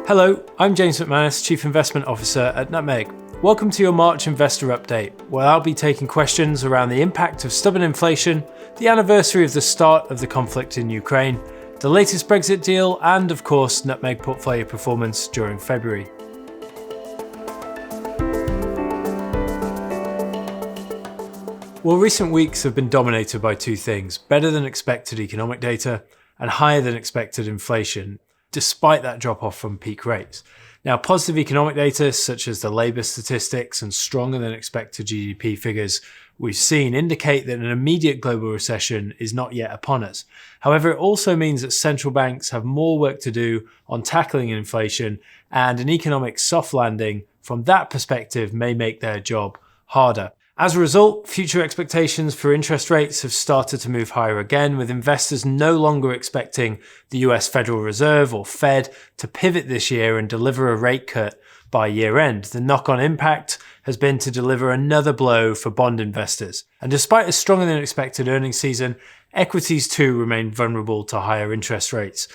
Hello, I'm James McManus, Chief Investment Officer at Nutmeg. Welcome to your March Investor Update, where I'll be taking questions around the impact of stubborn inflation, the anniversary of the start of the conflict in Ukraine, the latest Brexit deal, and of course, Nutmeg portfolio performance during February. Well, recent weeks have been dominated by two things: better than expected economic data and higher than expected inflation, despite that drop-off from peak rates. Now, positive economic data, such as the labour statistics and stronger than expected GDP figures we've seen, indicate that an immediate global recession is not yet upon us. However, it also means that central banks have more work to do on tackling inflation, and an economic soft landing from that perspective may make their job harder. As a result, future expectations for interest rates have started to move higher again, with investors no longer expecting the US Federal Reserve, or Fed, to pivot this year and deliver a rate cut by year end. The knock-on impact has been to deliver another blow for bond investors. And despite a stronger than expected earnings season, equities too remain vulnerable to higher interest rates,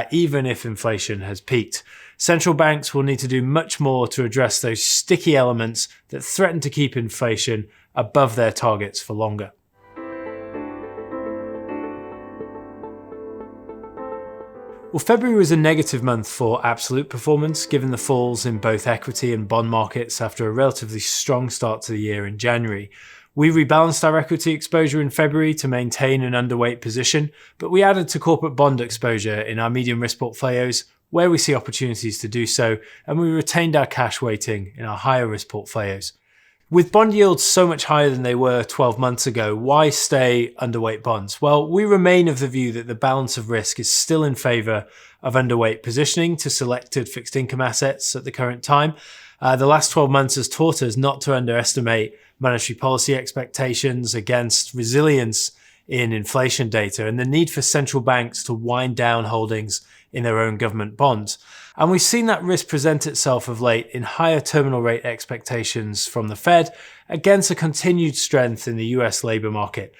even if inflation has peaked. Central banks will need to do much more to address those sticky elements that threaten to keep inflation above their targets for longer. Well, February was a negative month for absolute performance, given the falls in both equity and bond markets after a relatively strong start to the year in January. We rebalanced our equity exposure in February to maintain an underweight position, but we added to corporate bond exposure in our medium risk portfolios, where we see opportunities to do so, and we retained our cash weighting in our higher risk portfolios. With bond yields so much higher than they were 12 months ago, why stay underweight bonds? Well, we remain of the view that the balance of risk is still in favour of underweight positioning to selected fixed income assets at the current time. The last 12 months has taught us not to underestimate monetary policy expectations against resilience in inflation data and the need for central banks to wind down holdings in their own government bonds. And we've seen that risk present itself of late in higher terminal rate expectations from the Fed against a continued strength in the US labour market.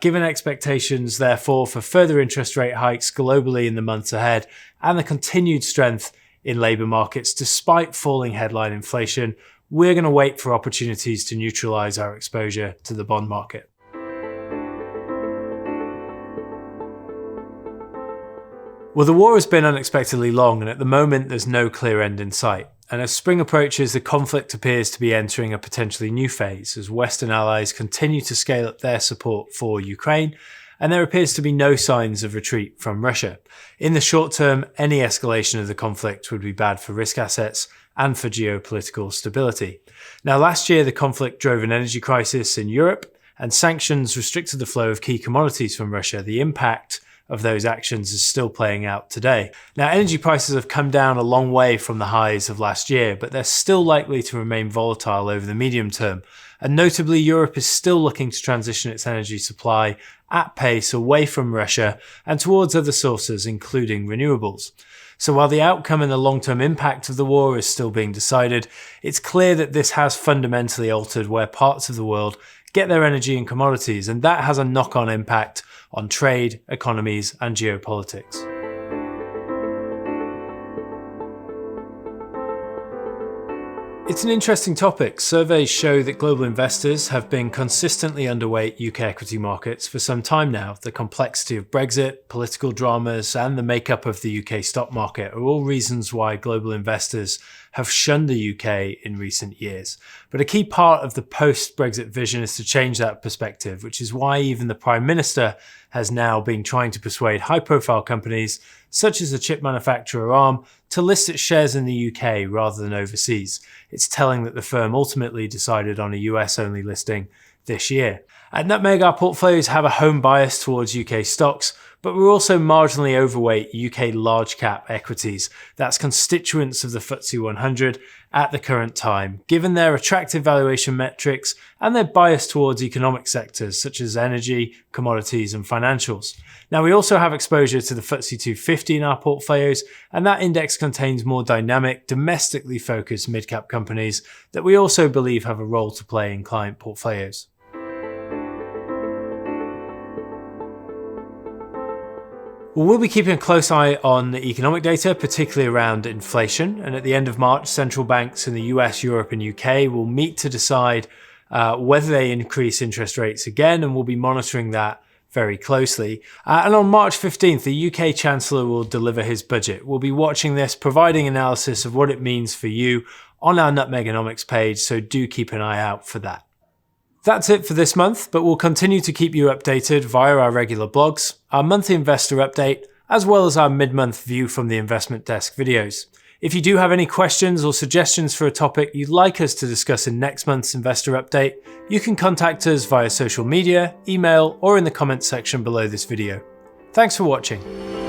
Given expectations, therefore, for further interest rate hikes globally in the months ahead and the continued strength in labour markets despite falling headline inflation, we're going to wait for opportunities to neutralise our exposure to the bond market. Well, the war has been unexpectedly long, and at the moment there's no clear end in sight. And as spring approaches, the conflict appears to be entering a potentially new phase as Western allies continue to scale up their support for Ukraine, and there appears to be no signs of retreat from Russia. In the short term, any escalation of the conflict would be bad for risk assets and for geopolitical stability. Now, last year the conflict drove an energy crisis in Europe, and sanctions restricted the flow of key commodities from Russia. The impact of those actions is still playing out today. Now, energy prices have come down a long way from the highs of last year, but they're still likely to remain volatile over the medium term. And notably, Europe is still looking to transition its energy supply at pace away from Russia and towards other sources, including renewables. So while the outcome and the long-term impact of the war is still being decided, it's clear that this has fundamentally altered where parts of the world get their energy and commodities, and that has a knock-on impact on trade, economies, and geopolitics. It's an interesting topic. Surveys show that global investors have been consistently underweight UK equity markets for some time now. The complexity of Brexit, political dramas, and the makeup of the UK stock market are all reasons why global investors have shunned the UK in recent years. But a key part of the post-Brexit vision is to change that perspective, which is why even the Prime Minister has now been trying to persuade high-profile companies, such as the chip manufacturer Arm, to list its shares in the UK rather than overseas. It's telling that the firm ultimately decided on a US-only listing this year. At Nutmeg, our portfolios have a home bias towards UK stocks, but we're also marginally overweight UK large cap equities. That's constituents of the FTSE 100 at the current time, given their attractive valuation metrics and their bias towards economic sectors such as energy, commodities and financials. Now, we also have exposure to the FTSE 250 in our portfolios, and that index contains more dynamic, domestically focused mid-cap companies that we also believe have a role to play in client portfolios. Well, we'll be keeping a close eye on the economic data, particularly around inflation. And at the end of March, central banks in the US, Europe, and UK will meet to decide whether they increase interest rates again, and we'll be monitoring that very closely. And on March 15th, the UK Chancellor will deliver his budget. We'll be watching this, providing analysis of what it means for you on our Nutmegonomics page, so do keep an eye out for that. That's it for this month, but we'll continue to keep you updated via our regular blogs, our monthly investor update, as well as our mid-month view from the investment desk videos. If you do have any questions or suggestions for a topic you'd like us to discuss in next month's investor update, you can contact us via social media, email, or in the comments section below this video. Thanks for watching.